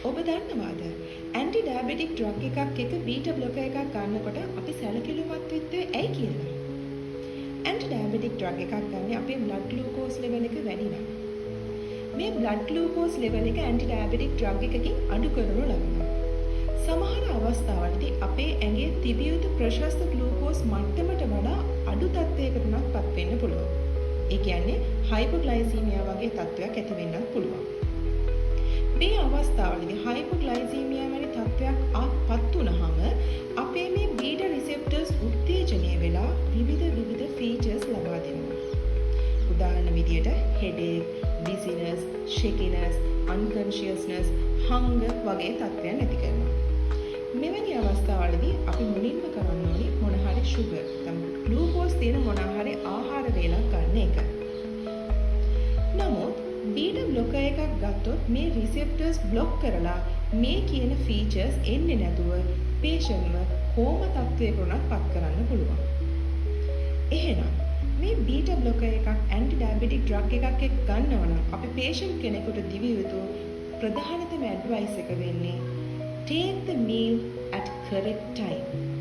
ඔබ දන්නවාද aunty diabetic drug එකක් එක බීටා බ්ලොකර් එකක් ගන්නකොට අපි සැලකිලිමත් වෙන්නේ ඇයි කියලා? ඇන්ටි ඩයබටික් ඩ්‍රග් එකක් ගන්න අපේ බ්ලඩ් ග්ලූකෝස් ලෙවල් එක වැඩි නම් මේ බ්ලඩ් ග්ලූකෝස් ලෙවල් එක ඇන්ටි ඩයබටික් ඩ්‍රග් එකකින් අඩු කරනු ලබනවා. සමහර අවස්ථාවලදී අපේ ඇඟේ තිබිය යුතු ප්‍රශස්ත ග්ලූකෝස් මට්ටමට වඩා අඩු තත්ත්වයකට උනත් පත් වෙන්න පුළුවන්. ඒ කියන්නේ හයිපෝග්ලයිසීමියා වගේ තත්ත්වයක් ඇති වෙන්නත් පුළුවන්. මේ අවස්ථාවලදී හයිපෝග්ලයිසීමියා වැනි තත්ත්වයක් පත් වුනහම අපේ මේ බීටා රිසෙප්ටර්ස් උත්තේජනය වෙලා විවිධ ෆීචර්ස් ලබා දෙනවා. උදාහරණ විදියට headache, dizziness, shakiness, unconsciousness, hunger වගේ තත්ත්වයන් ඇති කරනවා. මෙවැනි අවස්ථාවලදී අපි මුලින්ම කරන්න ඕනේ මොන හරි sugar, ග්ලූකෝස් තියෙන මොන හරි ආහාර වේලක් ගන්න එක. නමුත් බීටා බ්ලොකර් එකක් ගත්තොත් මේ රිසෙප්ටර්ස් බ්ලොක් කරලා මේ කියන ෆීචර්ස් එන්නේ නැතුව පේෂන්ට්ව කොම තත්ත්වයකට උනත් පත් කරන්න පුළුවන්. එහෙනම් මේ බීටා බ්ලොකර් එකක් ඇන්ටි ඩයබටික් ඩ්‍රග් එකක් එක්ක ගන්නවා නම් අපි පේෂන්ට් කෙනෙකුට දිවිය යුතු ප්‍රධානතම ඇඩ්වයිස් එක වෙන්නේ take the meal at correct time.